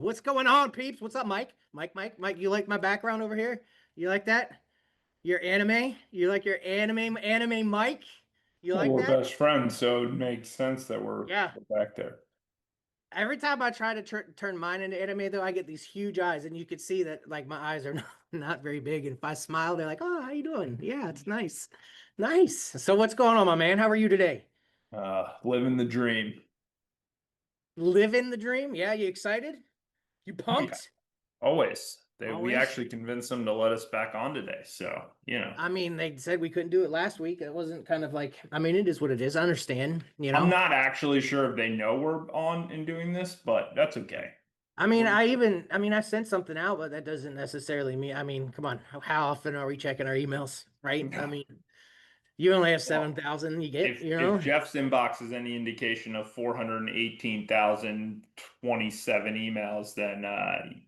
What's going on, peeps? What's up, Mike? Mike, you like my background over here? You like that? Your anime? You like your anime Mike? You Well, like we're that? best friends, so it makes sense that Yeah. we're back there. Every time I try to turn mine into anime, though, I get these huge eyes, and you could see that like my eyes are not very big. And if I smile, they're like, "Oh, how you doing? Yeah, it's nice, nice." So what's going on, my man? How are you today? Living the dream. Living the dream? Yeah, you excited? You Oh yeah, pumped? always. We Always? actually convinced them to let us back on today, so I mean, they said we couldn't do it last week. It wasn't kind of like, I mean, it is what it is. I understand, you I'm know? not actually sure if they know we're on and doing this, but that's okay. I mean, We're I sent something out, but that doesn't necessarily mean, I mean, come on. How often are we checking our emails, right? I mean, you only have well, 7,000 you get, if you if know? Jeff's inbox is any indication of 418,027 emails, then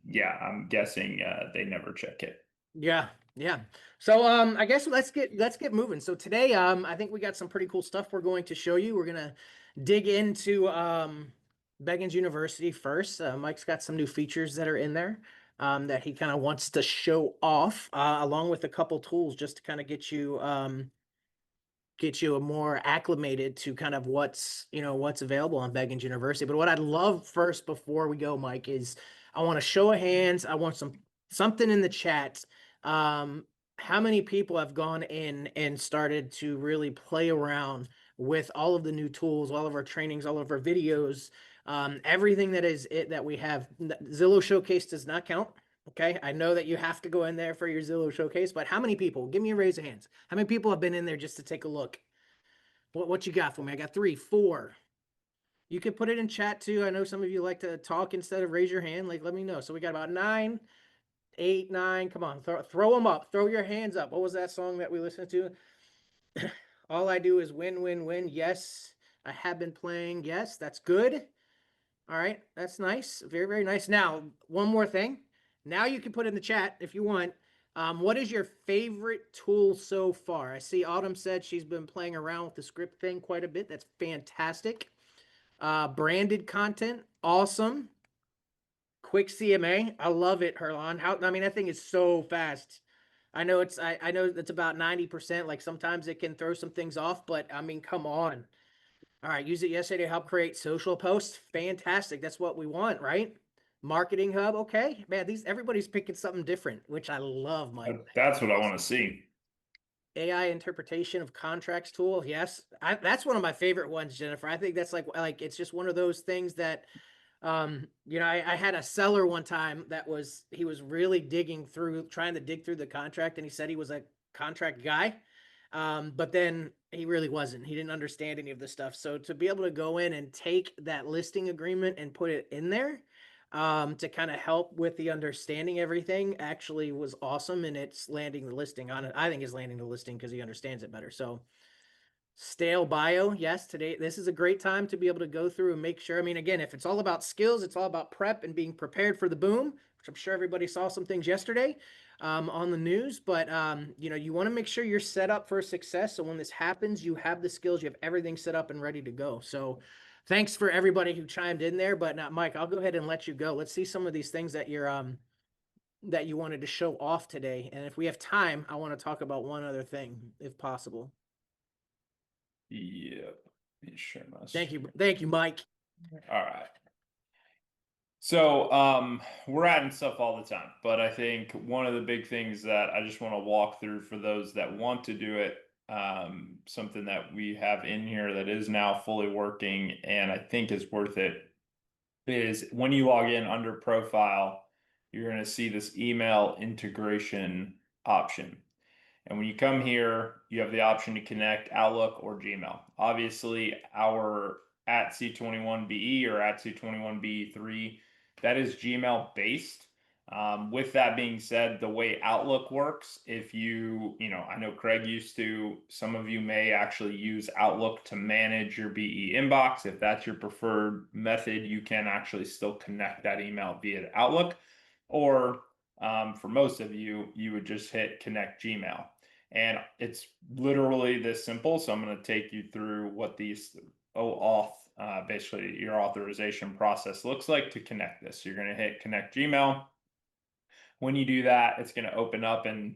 yeah, I'm guessing they never check it. Yeah, yeah. So I guess let's get moving. So today I think we got some pretty cool stuff we're going to show you. We're gonna dig into Beggins University first. Mike's got some new features that are in there that he kind of wants to show off along with a couple tools just to kind of get you a more acclimated to kind of what's available on Beggins University. But what I'd love first before we go, Mike, is I want to show of hands. I want something in the chat. Um, how many people have gone in and started to really play around with all of the new tools, all of our trainings, all of our videos, everything that is it that we have. Zillow Showcase does not count. Okay, I know that you have to go in there for your Zillow showcase, but how many people? Give me a raise of hands. How many people have been in there just to take a look? What you got for me? I got three, four. You can put it in chat too. I know some of you like to talk instead of raise your hand. Like, let me know. So we got about nine, eight, nine. Come on, throw them up. Throw your hands up. What was that song that we listened to? All I do is win, win, win. Yes, I have been playing. Yes, that's good. All right, that's nice. Very, very nice. Now, one more thing. Now you can put in the chat if you want. What is your favorite tool so far? I see Autumn said she's been playing around with the script thing quite a bit. That's fantastic. Branded content, awesome. Quick CMA, I love it, Herlon. I mean, that thing is so fast. I know it's about 90%. Like sometimes it can throw some things off, but I mean, come on. All right, use it yesterday to help create social posts. Fantastic. That's what we want, right? Marketing hub. Okay, man, these everybody's picking something different, which I love, Mike. That's That's what I want to awesome. see. AI interpretation of contracts tool. Yes, that's one of my favorite ones, Jennifer. I think that's like it's just one of those things that I had a seller one time that he was really trying to dig through the contract, and he said he was a contract guy. But then he really wasn't. He didn't understand any of the stuff. So to be able to go in and take that listing agreement and put it in there, to kind of help with the understanding everything actually was awesome. And it's landing the listing on it. I think it's landing the listing because he understands it better. So stale bio. Yes, today this is a great time to be able to go through and make sure. I mean, again, if it's all about skills, it's all about prep and being prepared for the boom, which I'm sure everybody saw some things yesterday on the news. But you want to make sure you're set up for success. So when this happens, you have the skills, you have everything set up and ready to go. So thanks for everybody who chimed in there. But Mike, I'll go ahead and let you go. Let's see some of these things that you wanted to show off today. And if we have time, I want to talk about one other thing, if possible. Yep. Let me share my Thank you. screen. Thank you, Mike. All right. So, we're adding stuff all the time, but I think one of the big things that I just want to walk through for those that want to do it, something that we have in here that is now fully working and I think is worth it is when you log in under profile, you're going to see this email integration option. And when you come here, you have the option to connect Outlook or Gmail. Obviously, our at C21BE or at C21BE3, that is Gmail based. With that being said, the way Outlook works, if I know Craig used to, some of you may actually use Outlook to manage your BE inbox. If that's your preferred method, you can actually still connect that email via Outlook. Or for most of you, you would just hit connect Gmail. And it's literally this simple. So I'm going to take you through what these OAuth basically your authorization process looks like to connect this. So you're going to hit connect Gmail. When you do that, it's going to open up and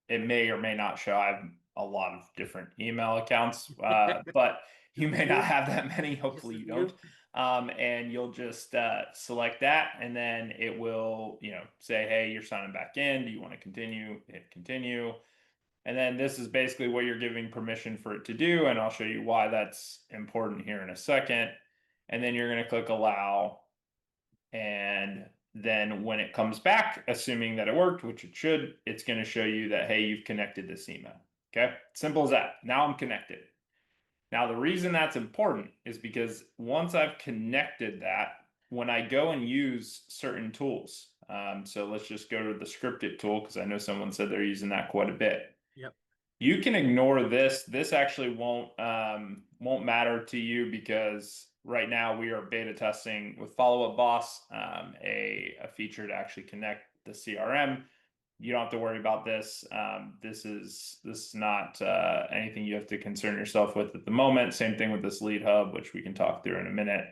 it may or may not show. I have a lot of different email accounts, but you Just a may not few. have that many. Just Hopefully a you don't. few. And you'll just select that, and then it will, say, "Hey, you're signing back in. Do you want to continue?" Hit continue, and then this is basically what you're giving permission for it to do, and I'll show you why that's important here in a second. And then you're going to click allow, and then when it comes back, assuming that it worked, which it should, it's going to show you that, hey, you've connected this email. Okay. Simple as that. Now I'm connected. Now, the reason that's important is because once I've connected that, when I go and use certain tools, so let's just go to the scripted tool because I know someone said they're using that quite a bit. Yep. You can ignore this. This actually won't matter to you because right now we are beta testing with Follow Up Boss, a feature to actually connect the CRM. You don't have to worry about this. This is not anything you have to concern yourself with at the moment. Same thing with this lead hub, which we can talk through in a minute.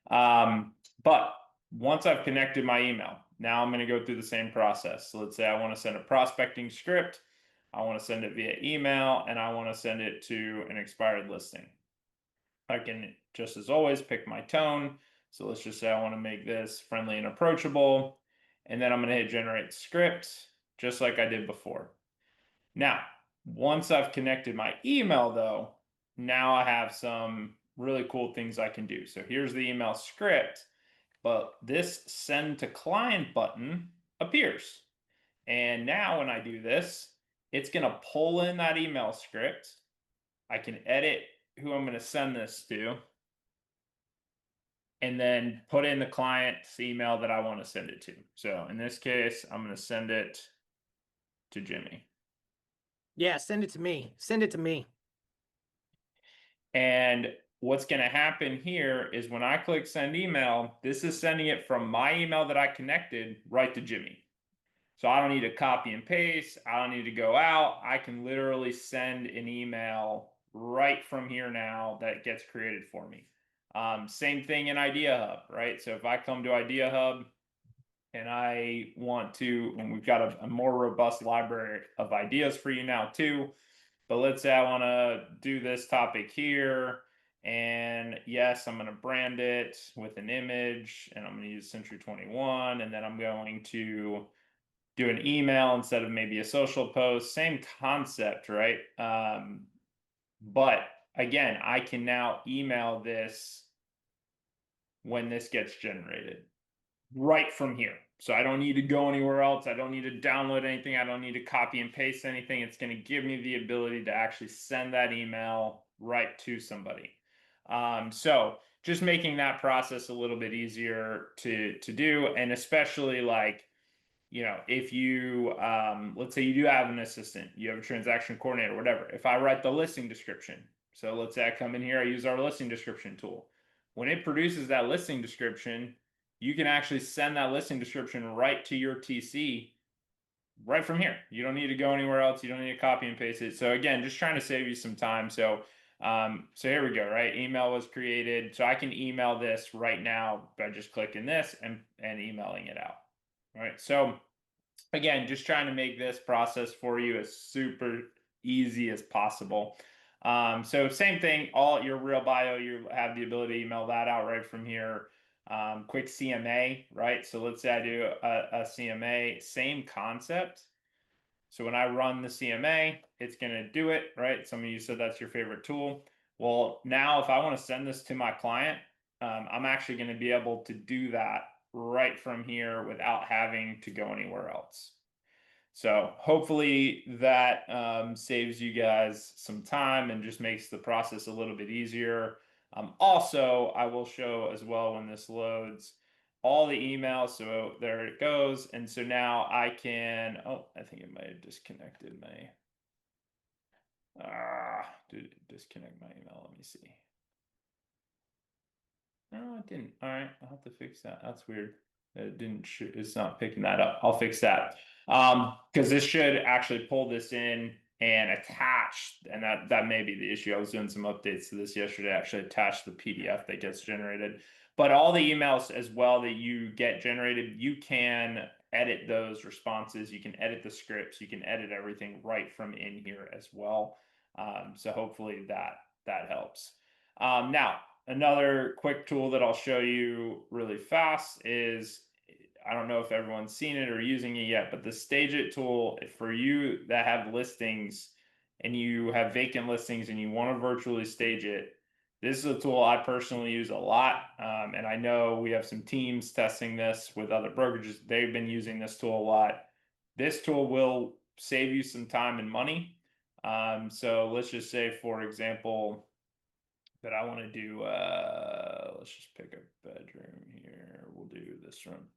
But once I've connected my email, now I'm going to go through the same process. So let's say I want to send a prospecting script. I want to send it via email, and I want to send it to an expired listing. I can, just as always, pick my tone. So let's just say I want to make this friendly and approachable. And then I'm going to hit generate script, just like I did before. Now, once I've connected my email, though, now I have some really cool things I can do. So here's the email script, but this send to client button appears. And now when I do this, it's going to pull in that email script. I can edit who I'm going to send this to, and then put in the client's email that I want to send it to. So in this case, I'm going to send it to Jimmy. Yeah, send it to me. Send it to me. And what's going to happen here is when I click send email, this is sending it from my email that I connected right to Jimmy. So I don't need to copy and paste. I don't need to go out. I can literally send an email right from here now that gets created for me. Same thing in Idea Hub, right? So if I come to Idea Hub and I want to, and we've got a more robust library of ideas for you now too. But let's say I want to do this topic here. And yes, I'm going to brand it with an image, and I'm going to use Century 21. And then I'm going to do an email instead of maybe a social post. Same concept, right? But again, I can now email this when this gets generated right from here. So I don't need to go anywhere else. I don't need to download anything. I don't need to copy and paste anything. It's going to give me the ability to actually send that email right to somebody. So just making that process a little bit easier to do, and especially like, if you, let's say you do have an assistant, you have a transaction coordinator, whatever. If I write the listing description, so let's say I come in here, I use our listing description tool. When it produces that listing description, you can actually send that listing description right to your TC right from here. You don't need to go anywhere else. You don't need to copy and paste it. So again, just trying to save you some time. So here we go, right? Email was created. So I can email this right now by just clicking this and emailing it out. All right. So again, just trying to make this process for you as super easy as possible. So same thing, all your real bio, you have the ability to email that out right from here. Quick CMA, right? So let's say I do a CMA, same concept. So when I run the CMA, it's going to do it, right? Some of you said that's your favorite tool. Well, now if I want to send this to my client, I'm actually going to be able to do that right from here without having to go anywhere else. So hopefully that saves you guys some time and just makes the process a little bit easier. Also, I will show as well when this loads all the emails. So there it goes. And so now I can, oh, I think it might have disconnected my, did it disconnect my email? Let me see. No, it didn't. All right, I'll have to fix that. That's weird. It didn't. It's not picking that up. I'll fix that. Because this should actually pull this in and attach, and that may be the issue. I was doing some updates to this yesterday. I actually attached the PDF that gets generated, but all the emails as well that you get generated, you can edit those responses. You can edit the scripts. You can edit everything right from in here as well. So hopefully that helps. Now, another quick tool that I'll show you really fast is, I don't know if everyone's seen it or using it yet, but the Stage It tool for you that have listings and you have vacant listings and you want to virtually stage it. This is a tool I personally use a lot. And I know we have some teams testing this with other brokerages. They've been using this tool a lot. This tool will save you some time and money. So let's just say, for example, that I want to do, let's just pick a bedroom here. We'll do this room.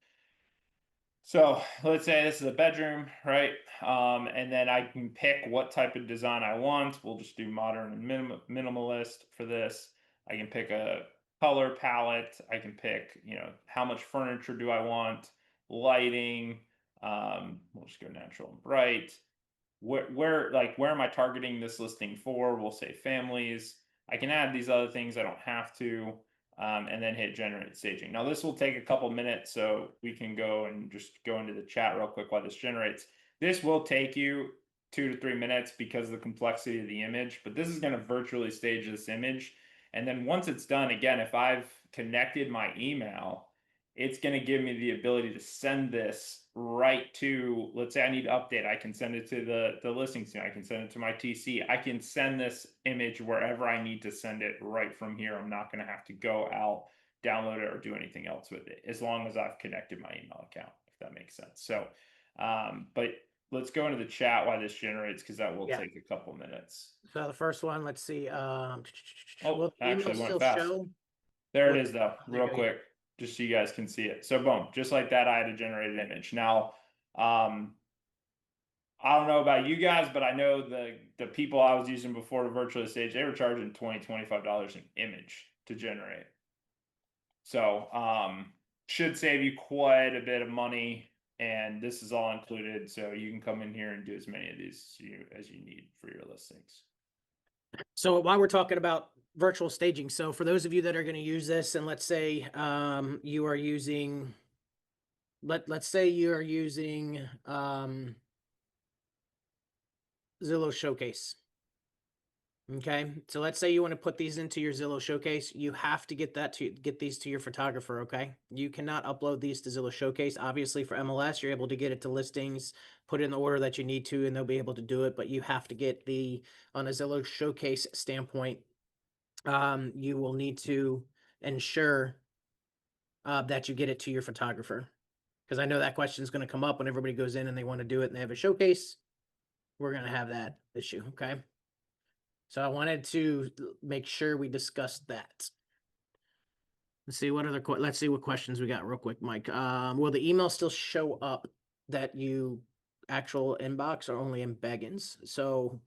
So let's say this is a bedroom, right? And then I can pick what type of design I want. We'll just do modern and minimalist for this. I can pick a color palette. I can pick, how much furniture do I want, lighting. We'll just go natural and bright. Where am I targeting this listing for? We'll say families. I can add these other things. I don't have to, and then hit generate staging. Now this will take a couple minutes, so we can go and just go into the chat real quick while this generates. This will take you 2 to 3 minutes because of the complexity of the image, but this is going to virtually stage this image. And then once it's done, again, if I've connected my email, it's going to give me the ability to send this right to, let's say I need to update. I can send it to the listing team. I can send it to my TC. I can send this image wherever I need to send it right from here. I'm not going to have to go out, download it, or do anything else with it, as long as I've connected my email account, if that makes sense. So, but let's go into the chat while this generates, because that will Yeah. take a couple minutes. So the first one, let's see. Oh, Will the email actually went still fast. show? There it Will, is, though, there real you go. quick, just so you guys can see it. So boom, just like that, I had to generate an image. Now, I don't know about you guys, but I know the people I was using before to virtually stage, they were charging $20-$25 an image to generate. So should save you quite a bit of money, and this is all included. So you can come in here and do as many of these as you need for your listings. So while we're talking about virtual staging, so for those of you that are going to use this, and let's say you are using, let's say you are using Zillow Showcase. Okay, so let's say you want to put these into your Zillow Showcase. You have to get these to your photographer. Okay, you cannot upload these to Zillow Showcase. Obviously, for MLS, you're able to get it to listings, put it in the order that you need to, and they'll be able to do it. But you have to get on a Zillow Showcase standpoint. You will need to ensure that you get it to your photographer, because I know that question is going to come up when everybody goes in and they want to do it and they have a showcase. We're going to have that issue. Okay. So I wanted to make sure we discussed that. Let's see what let's see what questions we got real quick, Mike. Will the email still show up that you actual inbox or only in Beggins? So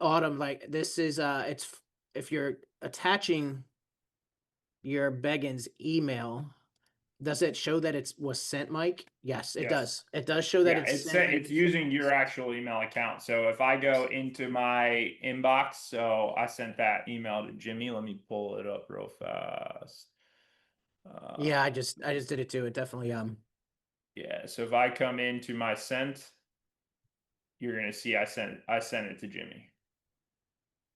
Autumn, like this is it's if you're attaching your Beggins email, does it show that it was sent, Mike? Yes, it Yes. does. It does show that Yeah, it's it's sent. it's using your actual email account. So if I go into my inbox, so I sent that email to Jimmy. Let me pull it up real fast. Yeah, I just did it too. It definitely Yeah, so if I come into my sent, you're gonna see I sent it to Jimmy.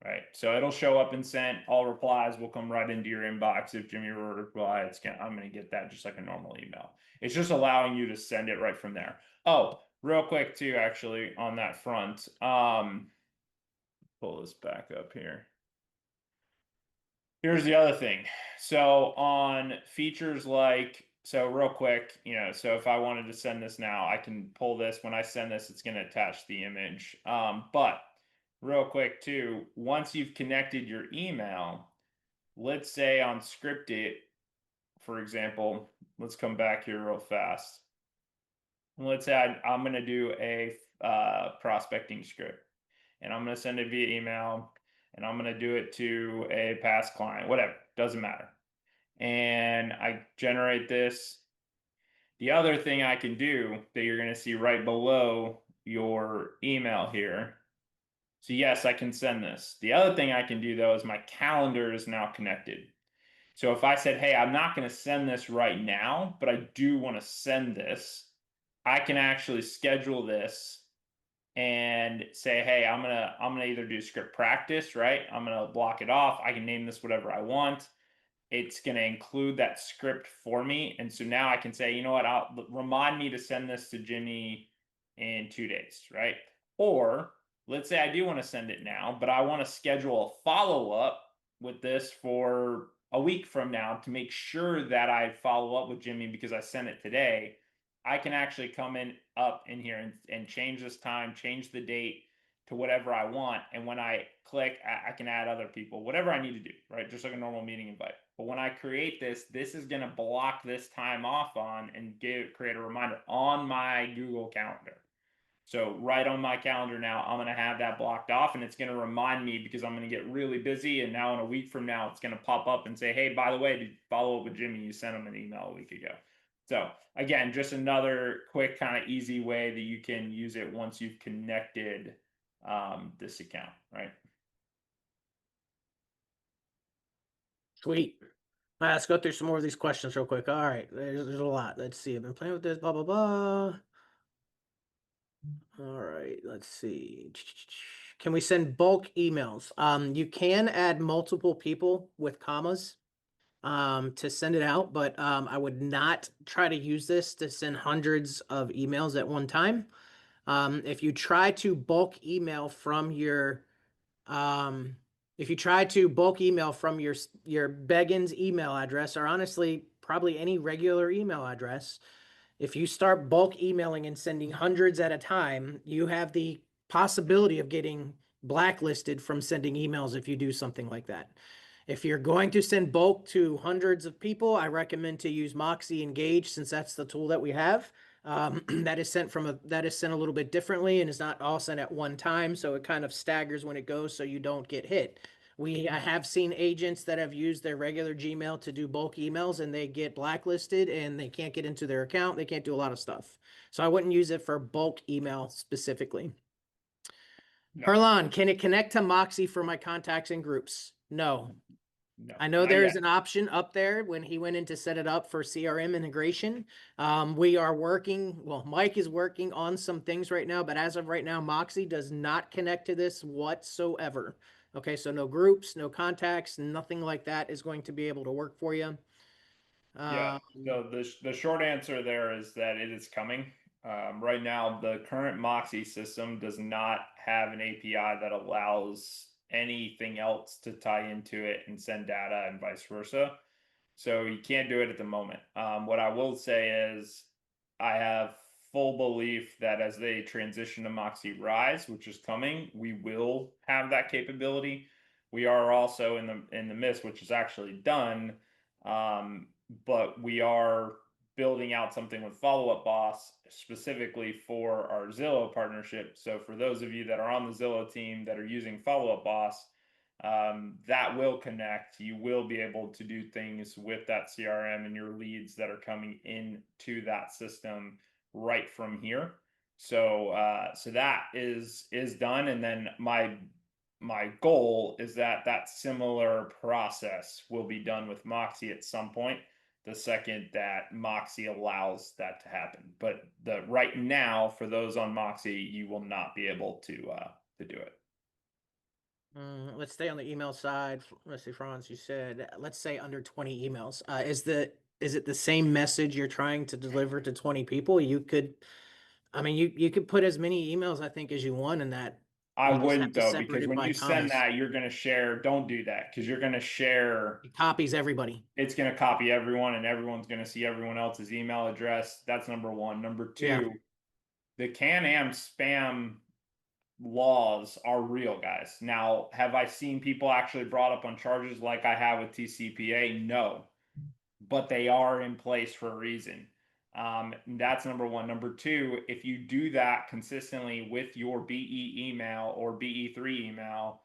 Right. So it'll show up in sent. All replies will come right into your inbox. If Jimmy were to reply, I'm gonna get that just like a normal email. It's just allowing you to send it right from there. Oh, real quick too, actually, on that front. Pull this back up here. Here's the other thing. So on features like, so real quick, so if I wanted to send this now, I can pull this. When I send this, it's going to attach the image. But real quick too, once you've connected your email, let's say on script it, for example, let's come back here real fast. Let's say I'm going to do a prospecting script, and I'm going to send it via email, and I'm going to do it to a past client, whatever, doesn't matter. And I generate this. The other thing I can do that you're going to see right below your email here. So yes, I can send this. The other thing I can do though is my calendar is now connected. So if I said, hey, I'm not going to send this right now, but I do want to send this, I can actually schedule this and say, hey, I'm gonna either do script practice, right? I'm gonna block it off. I can name this whatever I want. It's going to include that script for me. And so now I can say, you know what, I'll remind me to send this to Jimmy in 2 days, right? Or let's say I do want to send it now, but I want to schedule a follow up with this for a week from now to make sure that I follow up with Jimmy because I sent it today. I can actually come in up in here and change this time, change the date to whatever I want. And when I click, I can add other people, whatever I need to do, right? Just like a normal meeting invite. But when I create this, this is going to block this time off on and create a reminder on my Google Calendar. So right on my calendar now, I'm going to have that blocked off and it's going to remind me because I'm going to get really busy. And now in a week from now, it's going to pop up and say, hey, by the way, did follow up with Jimmy? You sent him an email a week ago. So again, just another quick kind of easy way that you can use it once you've connected this account, right? Sweet. All right, let's go through some more of these questions real quick. All right, there's a lot. Let's see. I've been playing with this, blah, blah, blah. All right, let's see. Can we send bulk emails? You can add multiple people with commas to send it out, but I would not try to use this to send hundreds of emails at one time. If you try to bulk email from your um, if you try to bulk email from your Beggins email address, or honestly, probably any regular email address, if you start bulk emailing and sending hundreds at a time, you have the possibility of getting blacklisted from sending emails if you do something like that. If you're going to send bulk to hundreds of people, I recommend to use Moxie Engage since that's the tool that we have. That is sent a little bit differently and is not all sent at one time, so it kind of staggers when it goes so you don't get hit. I have seen agents that have used their regular Gmail to do bulk emails and they get blacklisted and they can't get into their account. They can't do a lot of stuff. So I wouldn't use it for bulk email specifically. No, Herlon, can it connect to Moxie for my contacts and groups? No. no, I know not there is yet. an option up there when he went in to set it up for CRM integration. We are working, well, Mike is working on some things right now, but as of right now, Moxie does not connect to this whatsoever. Okay, so no groups, no contacts, nothing like that is going to be able to work for you. Yeah. Um, So the short answer there is that it is coming. Right now, the current Moxie system does not have an API that allows anything else to tie into it and send data and vice versa. So you can't do it at the moment. What I will say is I have full belief that as they transition to Moxie Rise, which is coming, we will have that capability. We are also in the midst, which is actually done, but we are building out something with Follow Up Boss specifically for our Zillow partnership. So for those of you that are on the Zillow team that are using Follow Up Boss, that will connect. You will be able to do things with that CRM and your leads that are coming into that system right from here. So that is done, and then my goal is that that similar process will be done with Moxie at some point. The second that Moxie allows that to happen, but the right now for those on Moxie, you will not be able to do it. let's stay on the email side. Let's see, Franz, you said, let's say under 20 emails. Is it the same message you're trying to deliver to 20 people? I mean, you could put as many emails, I think, as you want in that. I You just have wouldn't to though, separate because it when by you send commas. that, you're going to share. Don't do that because you're going to share. It copies everybody. It's going to copy everyone, and everyone's going to see everyone else's email address. That's number one. Number Yeah. two, the Can-Am spam laws are real, guys. Now, have I seen people actually brought up on charges like I have with TCPA? No, but they are in place for a reason. That's number one. Number two, if you do that consistently with your BE email or BE3 email,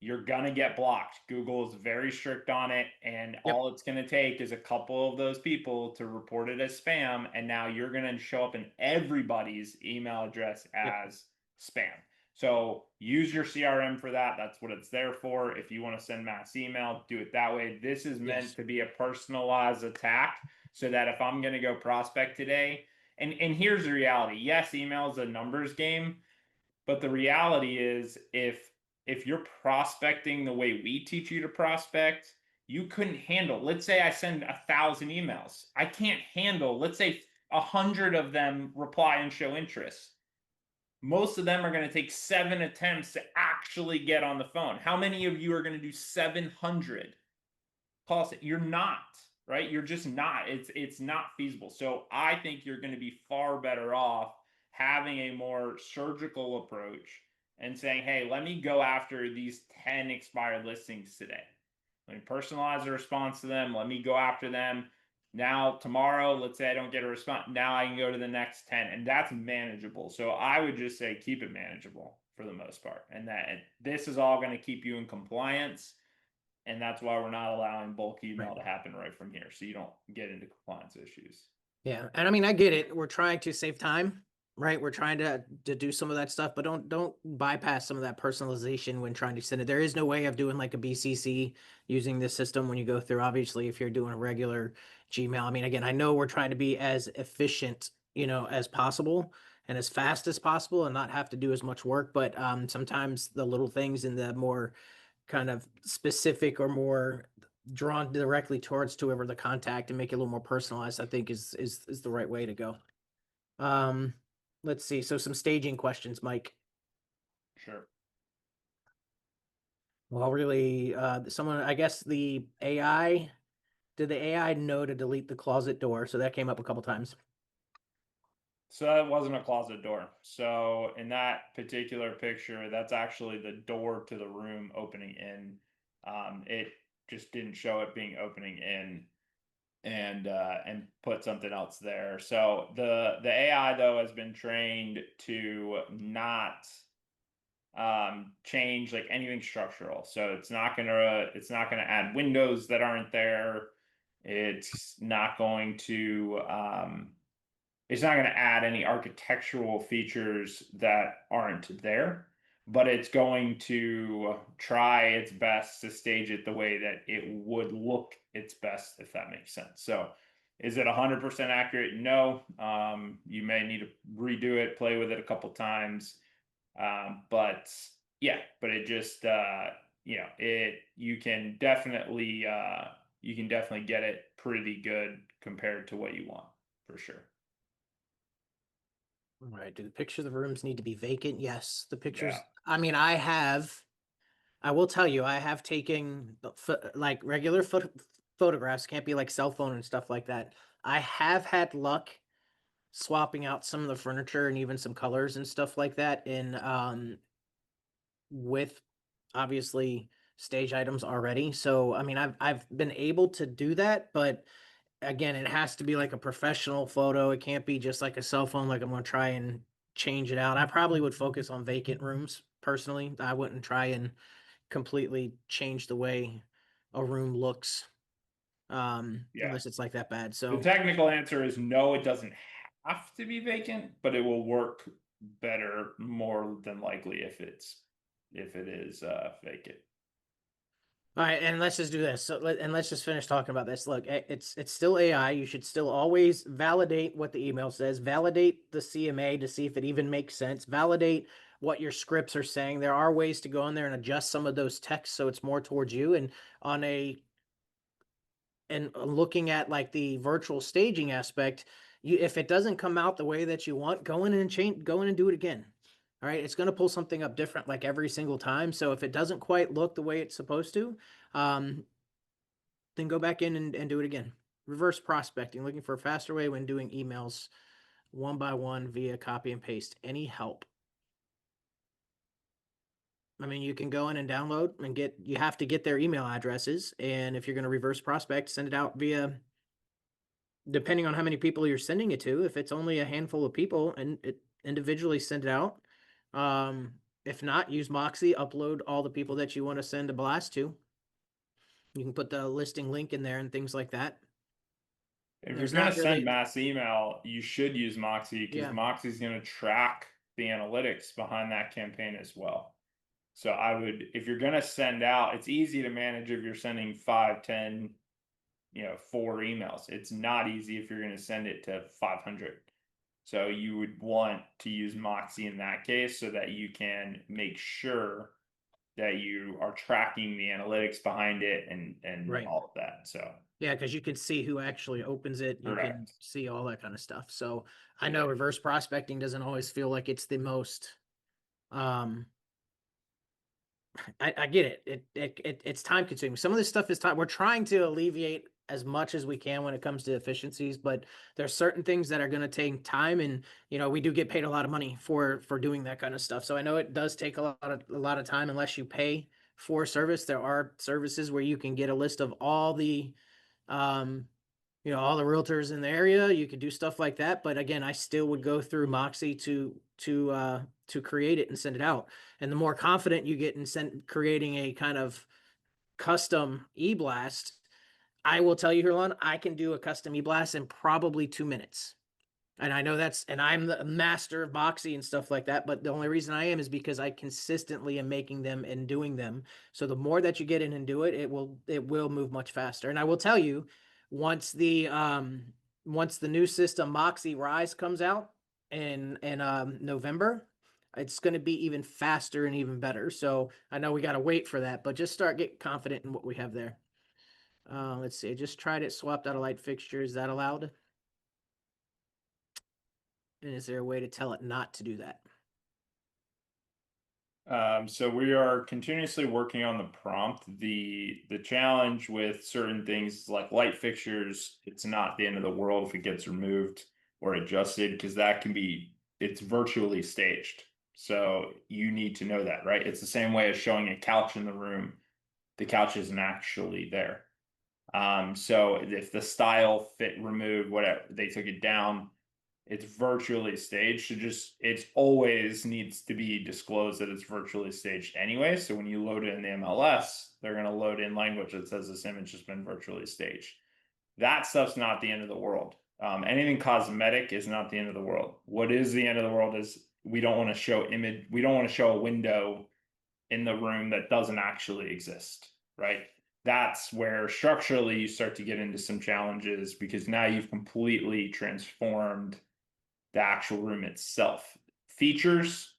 you're gonna get blocked. Google is very strict on it, and Yep. all it's gonna take is a couple of those people to report it as spam, and now you're gonna show up in everybody's email address Yep. as spam. So use your CRM for that. That's what it's there for. If you want to send mass email, do it that way. This is meant Yes. to be a personalized attack so that if I'm gonna go prospect today, and here's the reality. Yes, email is a numbers game, but the reality is if you're prospecting the way we teach you to prospect, you couldn't handle. Let's say I send 1,000 emails. I can't handle, let's say 100 of them reply and show interest. Most of them are going to take 7 attempts to actually get on the phone. How many of you are going to do 700? Policy. You're not, right? You're just not. It's not feasible. So I think you're going to be far better off having a more surgical approach and saying, hey, let me go after these 10 expired listings today. Let me personalize a response to them. Let me go after them. Now, tomorrow, let's say I don't get a response. Now I can go to the next 10, and that's manageable. So I would just say keep it manageable for the most part. And this is all going to keep you in compliance, and that's why we're not allowing bulk Right. email to happen right from here, so you don't get into compliance issues. Yeah, and I mean, I get it. We're trying to save time, right? We're trying to do some of that stuff, but don't bypass some of that personalization when trying to send it. There is no way of doing like a BCC using this system when you go through. Obviously, if you're doing a regular Gmail, I mean, again, I know we're trying to be as efficient, as possible and as fast as possible, and not have to do as much work. But sometimes the little things and the more kind of specific or more drawn directly towards whoever the contact and make it a little more personalized, I think is the right way to go. Um, let's see. So some staging questions, Mike. Sure. Well, really, someone, I guess the AI, did the AI know to delete the closet door? So that came up a couple times. So that wasn't a closet door. So in that particular picture, that's actually the door to the room opening in. It just didn't show it being opening in, and put something else there. So the AI though has been trained to not change like anything structural. So it's not gonna add windows that aren't there. It's not going to it's not going to add any architectural features that aren't there, but it's going to try its best to stage it the way that it would look its best, if that makes sense. So, is it 100% accurate? No. You may need to redo it, play with it a couple times. But yeah, but it just, you can definitely get it pretty good compared to what you want for sure. All right. Do the pictures of the rooms need to be vacant? Yes. The Yeah. pictures, I mean, I will tell you, I have taken like regular photographs, can't be like cell phone and stuff like that. I have had luck swapping out some of the furniture and even some colors and stuff like that in with obviously stage items already. So I mean I've been able to do that, but again, it has to be like a professional photo. It can't be just like a cell phone like I'm gonna try and change it out. I probably would focus on vacant rooms personally. I wouldn't try and completely change the way a room looks Yeah. unless it's like that bad. The So technical answer is no, it doesn't have to be vacant, but it will work better more than likely if it is vacant. all right, and let's just do this. And let's just finish talking about this. Look, it's still AI. You should still always validate what the email says, validate the CMA to see if it even makes sense, validate what your scripts are saying. There are ways to go in there and adjust some of those texts so it's more towards you. And on a and looking at like the virtual staging aspect, you if it doesn't come out the way that you want, go in and do it again. All right, it's going to pull something up different like every single time. So if it doesn't quite look the way it's supposed to, um, then go back in and do it again. Reverse prospecting, looking for a faster way when doing emails one by one via copy and paste. Any help? I mean, you can go in and download and you have to get their email addresses. And if you're going to reverse prospect, send it out via, depending on how many people you're sending it to. If it's only a handful of people and it individually send it out. If not, use Moxie, upload all the people that you want to send a blast to. You can put the listing link in there and things like that. If you're There's going to not send really, mass email, you should use Moxie because yeah, Moxie's going to track the analytics behind that campaign as well. So I would, if you're going to send out, it's easy to manage if you're sending 5, 10, 4 emails. It's not easy if you're going to send it to 500. So you would want to use Moxie in that case so that you can make sure that you are tracking the analytics behind it and right. all of that. So Yeah, because you can see who actually opens it. You can correct. see all that kind of stuff. So I know Yeah. reverse prospecting doesn't always feel like it's the most um I get it. It's time consuming. Some of this stuff is time. We're trying to alleviate as much as we can when it comes to efficiencies, but there's certain things that are going to take time, and we do get paid a lot of money for doing that kind of stuff. So I know it does take a lot of time unless you pay for service. There are services where you can get a list of um all the realtors in the area. You could do stuff like that, but again, I still would go through Moxie to create it and send it out. And the more confident you get in creating a kind of custom e-blast, I will tell you, Herlon, I can do a custom e-blast in probably 2 minutes. And I know and I'm the master of Moxie and stuff like that, but the only reason I am is because I consistently am making them and doing them. So the more that you get in and do it, it will move much faster. And I will tell you, once the um once the new system Moxie Rise comes out in November, it's going to be even faster and even better. So I know we got to wait for that, but just start getting confident in what we have there. Let's see. I just tried it, swapped out a light fixture. Is that allowed? And is there a way to tell it not to do that? So we are continuously working on the prompt. The challenge with certain things like light fixtures, it's not the end of the world if it gets removed or adjusted because it's virtually staged. So you need to know that, right? It's the same way as showing a couch in the room. The couch isn't actually there. So if the style fit removed, whatever, they took it down, it's virtually staged. So it's always needs to be disclosed that it's virtually staged anyway. So when you load it in the MLS, they're going to load in language that says this image has been virtually staged. That stuff's not the end of the world. Anything cosmetic is not the end of the world. What is the end of the world is we don't want to show image. We don't want to show a window in the room that doesn't actually exist, right? That's where structurally you start to get into some challenges because now you've completely transformed the actual room itself. Features,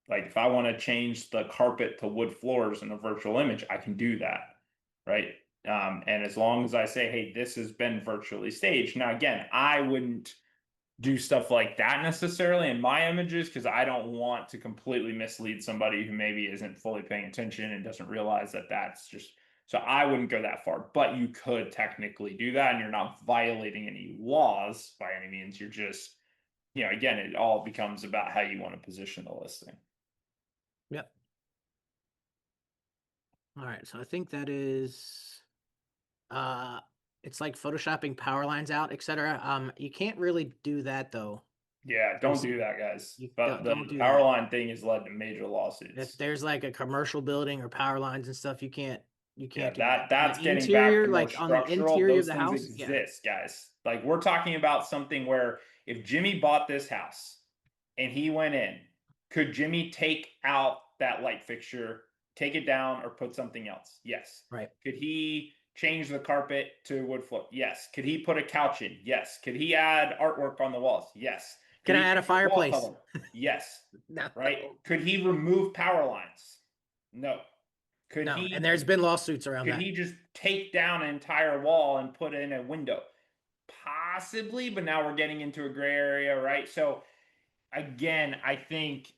like if I want to change the carpet to wood floors in a virtual image, I can do that, right? And as long as I say, hey, this has been virtually staged. Now, again, I wouldn't do stuff like that necessarily in my images because I don't want to completely mislead somebody who maybe isn't fully paying attention and doesn't realize that that's just so I wouldn't go that far, but you could technically do that and you're not violating any laws by any means. You're just, again, it all becomes about how you want to position the listing. Yep. All right. So I think that is uh it's like photoshopping power lines out, etc. You can't really do that though. Yeah, don't There's do that, guys. you But don't the do power that. line thing has led to major If lawsuits. there's like a commercial building or power lines and stuff, you Yeah, can't do that. that On the that's getting back to interior, more like on the structural. interior of Those the things house, yeah, exist, guys. Like we're talking about something where if Jimmy bought this house and he went in, could Jimmy take out that light fixture, take it down, or put something else? Yes. right. Could he change the carpet to wood floor? Yes. Could he put a couch in? Yes. Could he add artwork on the walls? Yes. Could Can I he add a change the wall fireplace? color? Yes. No, Right? Could he remove power lines? No. Could no. And he there's been lawsuits around could that. he just take down an entire wall and put in a window? Possibly, but now we're getting into a gray area, right? So again, I think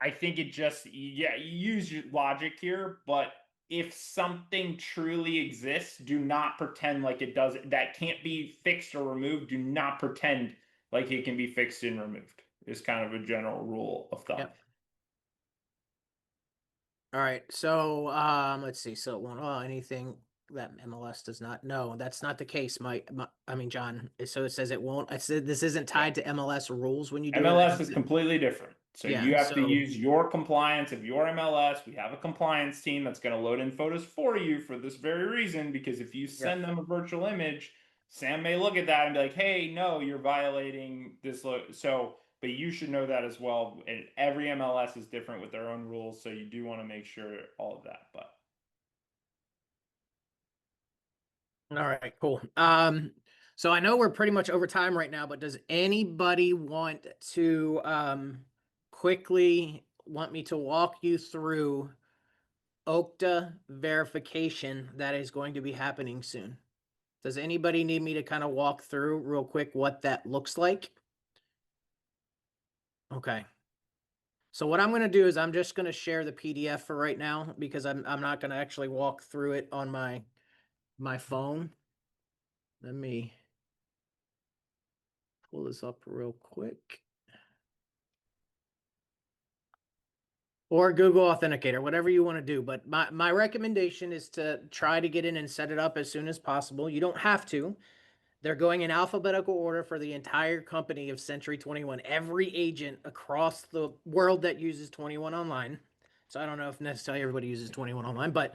it just yeah, you use your logic here, but if something truly exists, do not pretend like it does that can't be fixed or removed. Do not pretend like it can be fixed and removed. Is kind of a general rule of thumb. Yep. All right. So let's see. So it won't anything that MLS does not. No, that's not the case. I mean, John. So it says it won't. I said this isn't Yeah. tied to MLS rules when you do it. I MLS know is that completely different. So you Yeah. have to So use your compliance of your MLS. We have a compliance team that's going to load in photos for you for this very reason, because if you yeah. send them a virtual image, Sam may look at that and be like, "Hey, no, you're violating this." So, but you should know that as well. And every MLS is different with their own rules, so you do want to make sure all of that. But All right, cool. So I know we're pretty much over time right now, but does anybody want to quickly want me to walk you through Okta verification that is going to be happening soon? Does anybody need me to kind of walk through real quick what that looks like? Okay. So what I'm going to do is I'm just going to share the PDF for right now because I'm not going to actually walk through it on my phone. Let me pull this up real quick. Or Google Authenticator, whatever you want to do. But my recommendation is to try to get in and set it up as soon as possible. You don't have to. They're going in alphabetical order for the entire company of Century 21. Every agent across the world that uses 21 Online. So I don't know if necessarily everybody uses 21 Online, but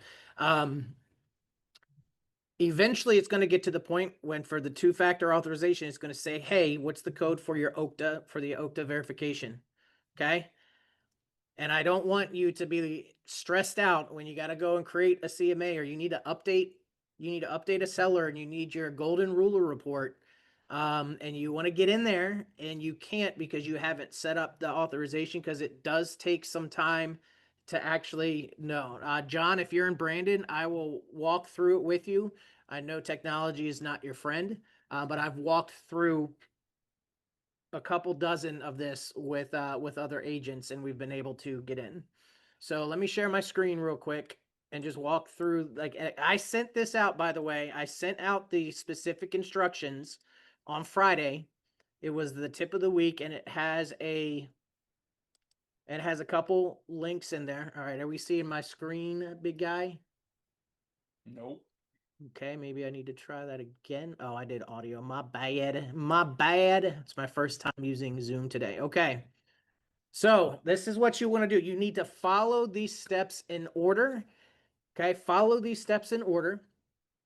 eventually it's going to get to the point when for the two-factor authorization, it's going to say, hey, what's the code for your Okta, for the Okta verification? Okay. And I don't want you to be stressed out when you got to go and create a CMA or you need to update a seller and you need your golden ruler report. And you want to get in there and you can't because you haven't set up the authorization because it does take some time to actually know. John, if you're in Brandon, I will walk through it with you. I know technology is not your friend, but I've walked through a couple dozen of this with other agents and we've been able to get in. So let me share my screen real quick and just walk through. Like I sent this out, by the way. I sent out the specific instructions on Friday. It was the tip of the week and it has a couple links in there. All right, are we seeing my screen, big guy? nope. Okay, maybe I need to try that again. Oh, I did audio. My bad. My bad. It's my first time using Zoom today. Okay. So this is what you want to do. You need to follow these steps in order. Okay, follow these steps in order.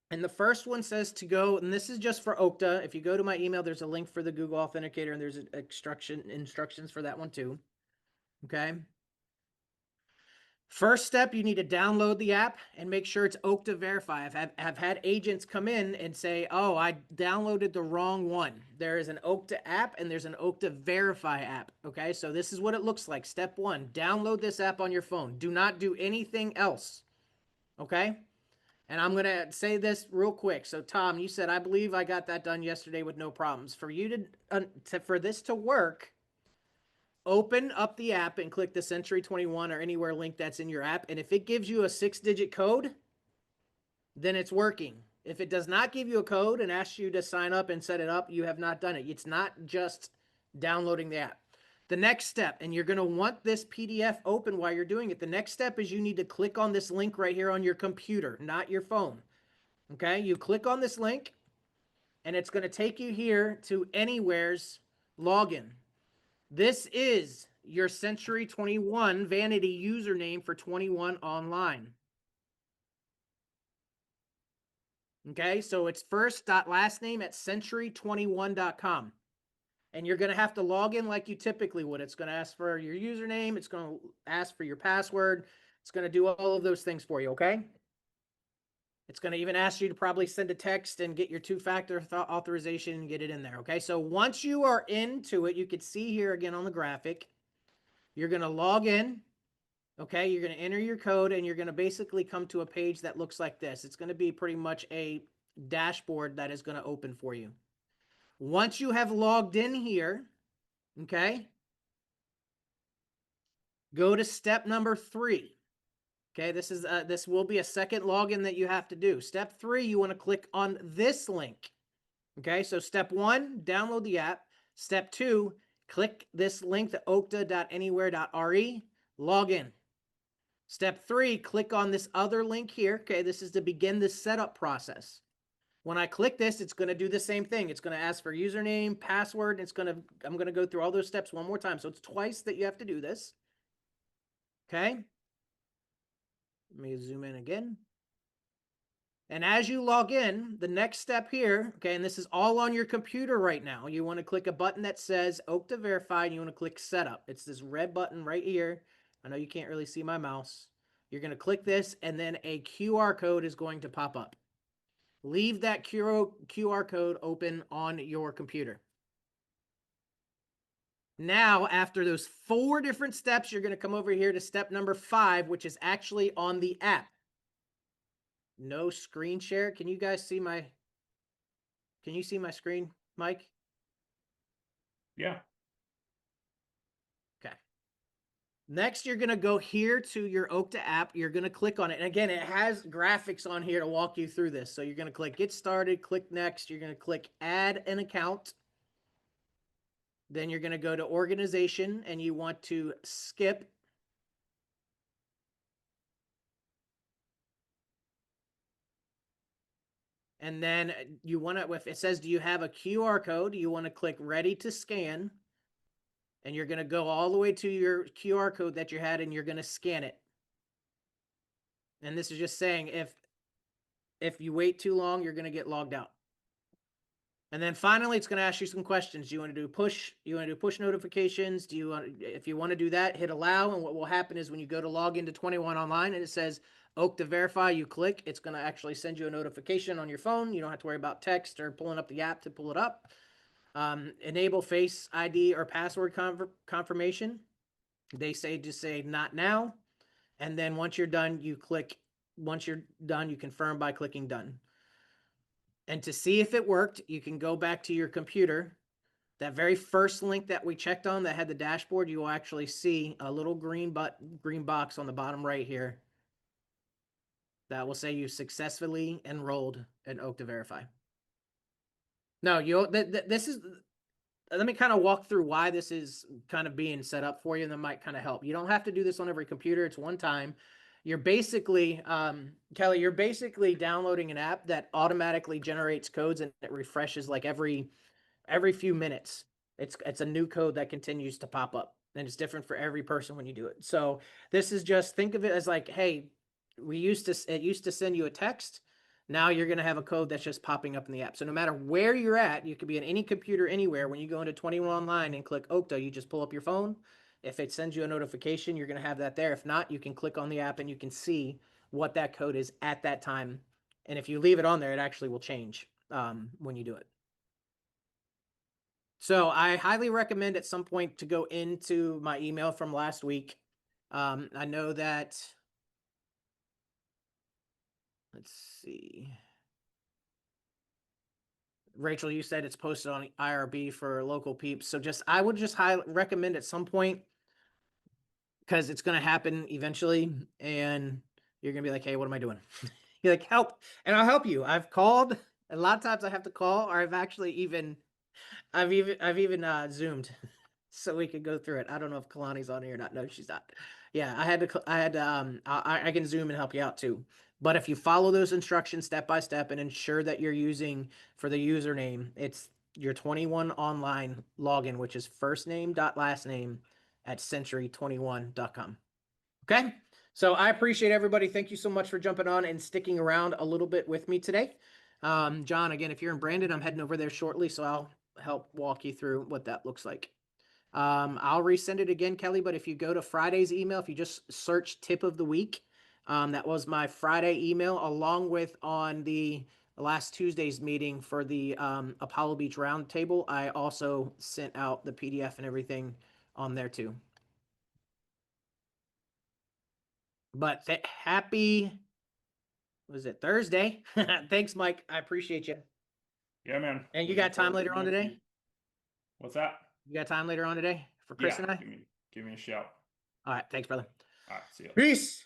And the first one says to go, and this is just for Okta. If you go to my email, there's a link for the Google Authenticator, and there's instructions for that one too. Okay. First step, you need to download the app and make sure it's Okta Verify. I've had agents come in and say, oh, I downloaded the wrong one. There is an Okta app and there's an Okta Verify app. Okay, so this is what it looks like. Step one, download this app on your phone. Do not do anything else. Okay, and I'm going to say this real quick. So, Tom, you said, I believe I got that done yesterday with no problems. For you for this to work, open up the app and click the Century 21 or anywhere link that's in your app. And if it gives you a 6-digit code, then it's working. If it does not give you a code and asks you to sign up and set it up, you have not done it. It's not just downloading the app. The next step, and you're going to want this PDF open while you're doing it. The next step is you need to click on this link right here on your computer, not your phone. Okay, you click on this link and it's going to take you here to Anywhere's login. This is your Century 21 vanity username for 21 Online. Okay, so it's first.last name at century21.com. And you're going to have to log in like you typically would. It's going to ask for your username. It's going to ask for your password. It's going to do all of those things for you, okay? It's going to even ask you to probably send a text and get your two-factor authorization and get it in there, okay? So once you are into it, you can see here again on the graphic, you're going to log in, okay? You're going to enter your code and you're going to basically come to a page that looks like this. It's going to be pretty much a dashboard that is going to open for you. Once you have logged in here, okay, go to step number 3. Okay, this will be a second login that you have to do. Step 3, you want to click on this link. Okay, so step 1, download the app. Step 2, click this link, the okta.anywhere.re, log in. Step 3, click on this other link here. Okay, this is to begin the setup process. When I click this, it's going to do the same thing. It's going to ask for username, password. I'm going to go through all those steps one more time. So it's twice that you have to do this. Okay. Let me zoom in again. And as you log in, the next step here, okay, and this is all on your computer right now, you want to click a button that says Okta Verify, and you want to click Setup. It's this red button right here. I know you can't really see my mouse. You're going to click this, and then a QR code is going to pop up. Leave that QR code open on your computer. Now, after those 4 different steps, you're going to come over here to step number 5, which is actually on the app. No screen share. Can you guys see my screen, Mike? Yeah. Okay. Next, you're going to go here to your Okta app. You're going to click on it. And again, it has graphics on here to walk you through this. So you're going to click Get Started, click Next. You're going to click Add an Account. Then you're going to go to Organization, and you want to skip. And then you want to, if it says, do you have a QR code? You want to click Ready to Scan. And you're going to go all the way to your QR code that you had, and you're going to scan it. And this is just saying if you wait too long, you're going to get logged out. And then finally, it's going to ask you some questions. Do you want to do push? You want to do push notifications? Do you want, if you want to do that, hit allow. And what will happen is when you go to log into 21 Online and it says Okta Verify, you click, it's going to actually send you a notification on your phone. You don't have to worry about text or pulling up the app to pull it up. Enable Face ID or password confirmation. They say just say not now. And then once you're done, you confirm by clicking done. And to see if it worked, you can go back to your computer. That very first link that we checked on that had the dashboard, you will actually see a little green box on the bottom right here that will say you successfully enrolled in Okta Verify. No, this is, let me kind of walk through why this is kind of being set up for you, and that might kind of help. You don't have to do this on every computer. It's one time. You're basically, Kelly, you're basically downloading an app that automatically generates codes, and it refreshes like every few minutes. It's a new code that continues to pop up, and it's different for every person when you do it. So this is just, think of it as like, hey, it used to send you a text. Now you're going to have a code that's just popping up in the app. So no matter where you're at, you could be on any computer anywhere. When you go into 21 Online and click Okta, you just pull up your phone. If it sends you a notification, you're going to have that there. If not, you can click on the app and you can see what that code is at that time. And if you leave it on there, it actually will change when you do it. So I highly recommend at some point to go into my email from last week. I know that, let's see. Rachel, you said it's posted on IRB for local peeps. So I would just highly recommend at some point, because it's going to happen eventually, and you're going to be like, hey, what am I doing? You're like, help. And I'll help you. I've called. A lot of times I have to call, or I've even Zoomed so we could go through it. I don't know if Kalani's on here or not. No, she's not. Yeah, I can Zoom and help you out too. But if you follow those instructions step by step and ensure that you're using for the username, it's your 21 Online login, which is first name dot last name at century21.com. Okay. So I appreciate everybody. Thank you so much for jumping on and sticking around a little bit with me today. John, again, if you're in Brandon, I'm heading over there shortly, so I'll help walk you through what that looks like. I'll resend it again, Kelly, but if you go to Friday's email, if you just search tip of the week, that was my Friday email, along with on the last Tuesday's meeting for the Apollo Beach Roundtable. I also sent out the PDF and everything on there too. But happy, was it Thursday? Thanks, Mike. I appreciate you. Yeah, man. And you got time later on today? What's that? You got time later on today for Chris and I? Give me a shout. All right. Thanks, brother. All right. See you. Peace.